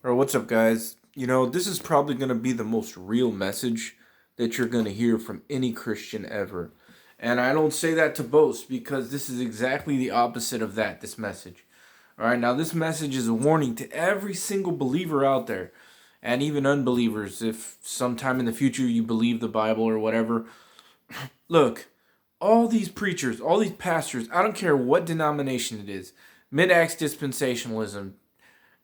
Or what's up, guys? This is probably going to be the most real message that you're going to hear from any Christian ever. And I don't say that to boast because this is exactly the opposite of that, this message. All right, now this message is a warning to every single believer out there and even unbelievers if sometime in the future you believe the Bible or whatever. Look, all these preachers, all these pastors, I don't care what denomination it is, mid-acts dispensationalism,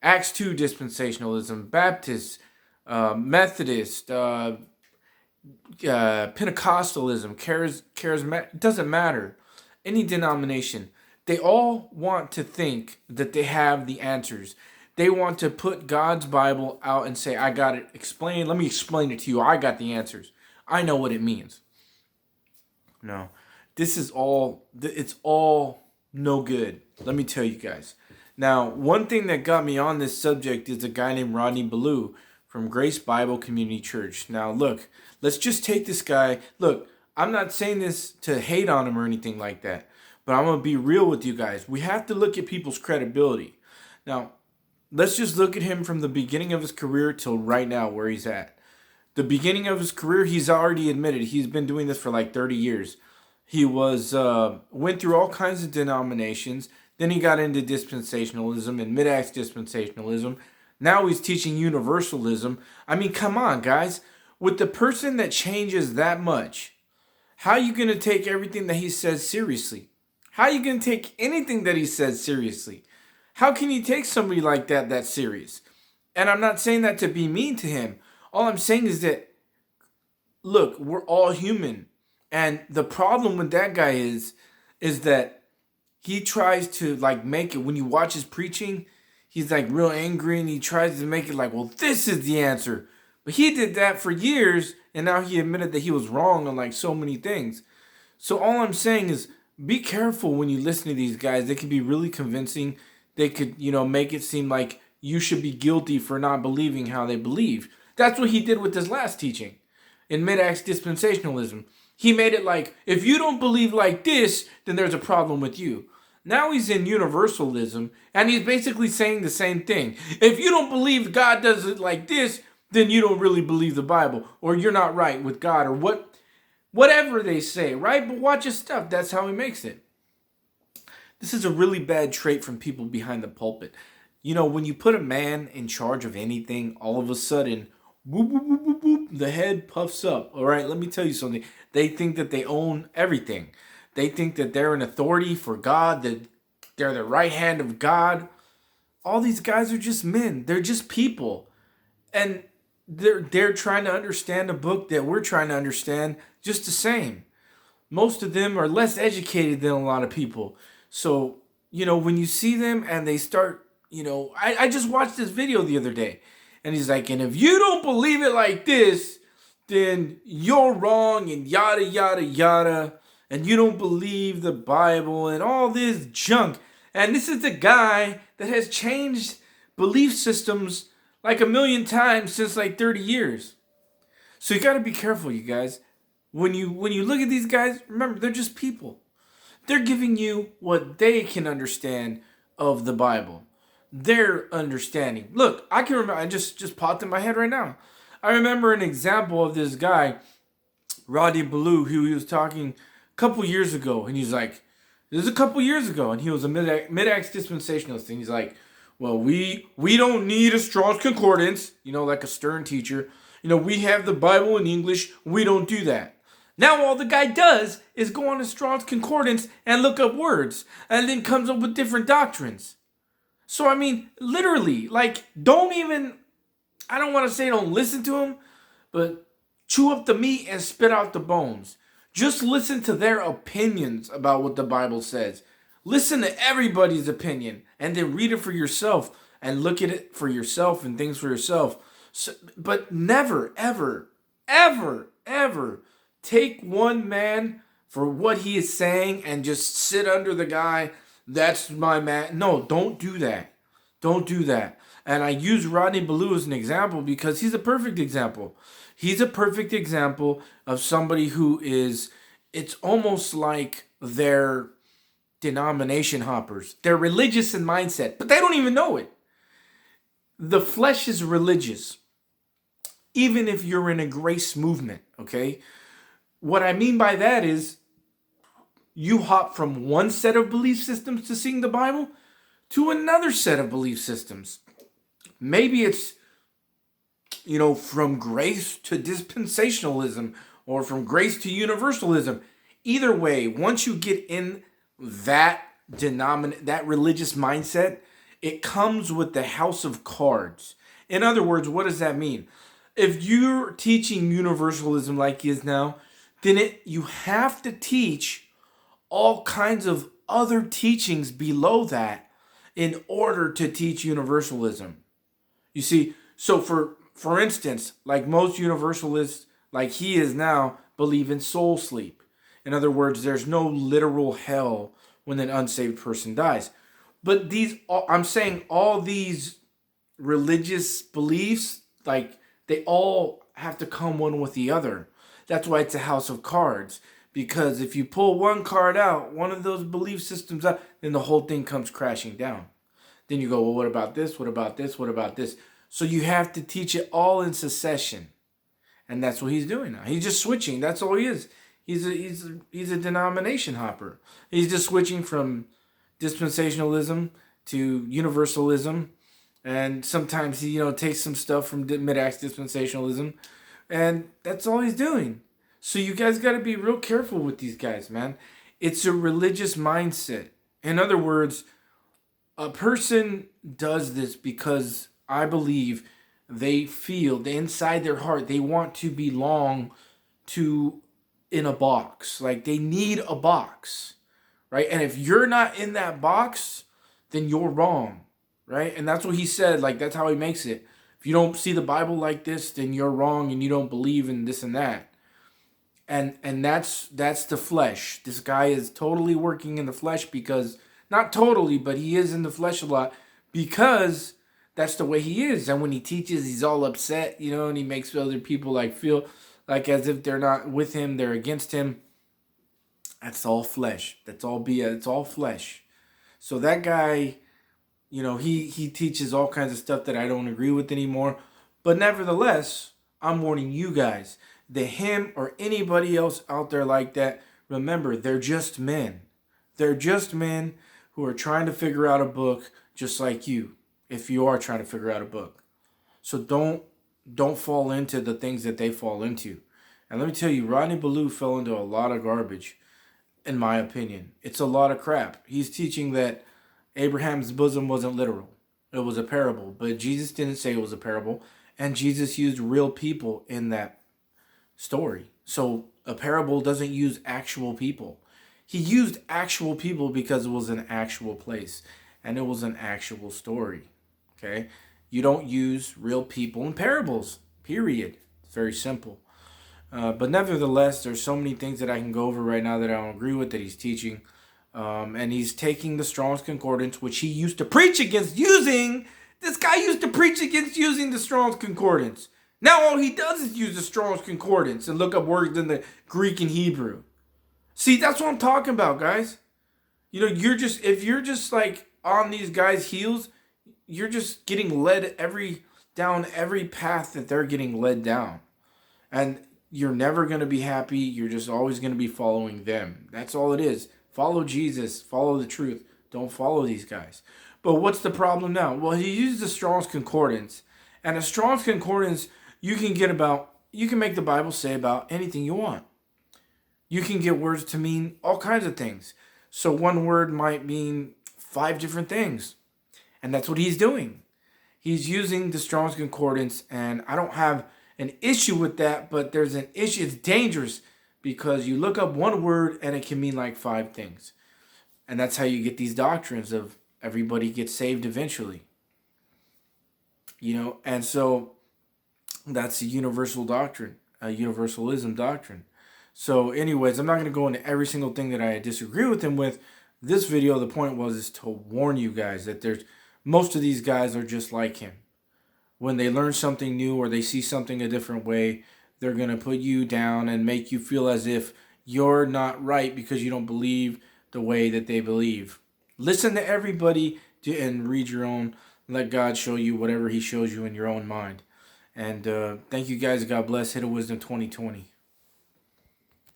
Acts 2 dispensationalism, Baptist, Methodist, Pentecostalism, charismatic, doesn't matter. Any denomination, they all want to think that they have the answers. They want to put God's Bible out and say, I got it explained. Let me explain it to you. I got the answers. I know what it means. No, it's all no good. Let me tell you guys. Now, one thing that got me on this subject is a guy named Rodney Beaulieu from Grace Bible Community Church. Now, look, let's just take this guy. Look, I'm not saying this to hate on him or anything like that, but I'm going to be real with you guys. We have to look at people's credibility. Now, let's just look at him from the beginning of his career till right now where he's at. The beginning of his career, he's already admitted he's been doing this for like 30 years. He went through all kinds of denominations. Then he got into dispensationalism and mid-acts dispensationalism. Now he's teaching universalism. I mean, come on, guys. With the person that changes that much, how are you going to take everything that he says seriously? How are you going to take anything that he says seriously? How can you take somebody like that serious? And I'm not saying that to be mean to him. All I'm saying is that, look, we're all human. And the problem with that guy is that he tries to like make it, when you watch his preaching, he's like real angry and he tries to make it like, well, this is the answer. But he did that for years and now he admitted that he was wrong on like so many things. So all I'm saying is be careful when you listen to these guys. They can be really convincing. They could, make it seem like you should be guilty for not believing how they believe. That's what he did with his last teaching in mid-acts dispensationalism. He made it like, if you don't believe like this, then there's a problem with you. Now he's in universalism, and he's basically saying the same thing. If you don't believe God does it like this, then you don't really believe the Bible, or you're not right with God, or whatever they say, right? But watch his stuff. That's how he makes it. This is a really bad trait from people behind the pulpit. When you put a man in charge of anything, all of a sudden, boop, boop, boop, boop, boop, the head puffs up. All right, let me tell you something. They think that they own everything. They think that they're an authority for God, that they're the right hand of God. All these guys are just men. They're just people. And they're trying to understand a book that we're trying to understand just the same. Most of them are less educated than a lot of people. So, when you see them and they start, I just watched this video the other day. And he's like, and if you don't believe it like this, then you're wrong and yada, yada, yada. And you don't believe the Bible and all this junk. And this is the guy that has changed belief systems like a million times since like 30 years. So you got to be careful, you guys. When you look at these guys, remember, they're just people. They're giving you what they can understand of the Bible. Their understanding. Look, I can remember, I just popped in my head right now. I remember an example of this guy, Rodney Beaulieu, who he was talking a couple years ago, and he's like, this is a couple years ago, and he was a mid-acts dispensationalist, and he's like, well, we don't need a Strong's Concordance, like a stern teacher. We have the Bible in English, we don't do that. Now all the guy does is go on a Strong's Concordance and look up words, and then comes up with different doctrines. So, I mean, literally, like, I don't want to say don't listen to him, but chew up the meat and spit out the bones. Just listen to their opinions about what the Bible says. Listen to everybody's opinion and then read it for yourself and look at it for yourself and things for yourself. But never, ever, ever, ever take one man for what he is saying and just sit under the guy. That's my man. No, don't do that. Don't do that. And I use Rodney Beaulieu as an example because he's a perfect example. He's a perfect example of somebody who is, it's almost like they're denomination hoppers. They're religious in mindset, but they don't even know it. The flesh is religious, even if you're in a grace movement, okay? What I mean by that is you hop from one set of belief systems to seeing the Bible to another set of belief systems. Maybe it's, from grace to dispensationalism or from grace to universalism. Either way, once you get in that that religious mindset, it comes with the house of cards. In other words, what does that mean? If you're teaching universalism like he is now, then you have to teach all kinds of other teachings below that in order to teach universalism. You see, so for instance, like most universalists, like he is now, believe in soul sleep. In other words, there's no literal hell when an unsaved person dies. But I'm saying all these religious beliefs, like they all have to come one with the other. That's why it's a house of cards. Because if you pull one card out, one of those belief systems out, then the whole thing comes crashing down. Then you go, well, what about this? What about this? What about this? So you have to teach it all in succession. And that's what he's doing now. He's just switching. That's all he is. He's a denomination hopper. He's just switching from dispensationalism to universalism. And sometimes he, takes some stuff from mid-acts dispensationalism. And that's all he's doing. So you guys got to be real careful with these guys, man. It's a religious mindset. In other words, a person does this because I believe they feel inside their heart they want to belong to in a box. Like they need a box, right? And if you're not in that box, then you're wrong, right? And that's what he said. Like that's how he makes it. If you don't see the Bible like this, then you're wrong and you don't believe in this and that. And that's the flesh. This guy is totally working in the flesh because, not totally, but he is in the flesh a lot because that's the way he is. And when he teaches, he's all upset, and he makes other people like feel like as if they're not with him, they're against him. That's all flesh. That's all BS. It's all flesh. So that guy, he teaches all kinds of stuff that I don't agree with anymore. But nevertheless, I'm warning you guys. Him or anybody else out there like that, remember, they're just men. They're just men who are trying to figure out a book just like you, if you are trying to figure out a book. So don't fall into the things that they fall into. And let me tell you, Rodney Beaulieu fell into a lot of garbage, in my opinion. It's a lot of crap. He's teaching that Abraham's bosom wasn't literal. It was a parable. But Jesus didn't say it was a parable. And Jesus used real people in that story. So a parable doesn't use actual people. He used actual people because it was an actual place and it was an actual story. Okay? You don't use real people in parables, period. It's very simple. But nevertheless, there's so many things that I can go over right now that I don't agree with that he's teaching. And he's taking the Strong's Concordance, which he used to preach against using. This guy used to preach against using the Strong's Concordance. Now all he does is use the Strong's Concordance and look up words in the Greek and Hebrew. See, that's what I'm talking about, guys. If you're just like on these guys' heels, you're just getting led down every path that they're getting led down. And you're never going to be happy. You're just always going to be following them. That's all it is. Follow Jesus. Follow the truth. Don't follow these guys. But what's the problem now? Well, he used the Strong's Concordance. And a Strong's Concordance, you can make the Bible say about anything you want. You can get words to mean all kinds of things. So one word might mean 5 different things. And that's what he's doing. He's using the Strong's Concordance, and I don't have an issue with that, but there's an issue. It's dangerous because you look up one word and it can mean like 5 things. And that's how you get these doctrines of everybody gets saved eventually. And so that's a universal doctrine, a universalism doctrine. So anyways, I'm not going to go into every single thing that I disagree with him with. This video, the point is to warn you guys that most of these guys are just like him. When they learn something new or they see something a different way, they're going to put you down and make you feel as if you're not right because you don't believe the way that they believe. Listen to everybody and read your own let God show you whatever He shows you in your own mind. And thank you guys. God bless. Hit a Wisdom 2020.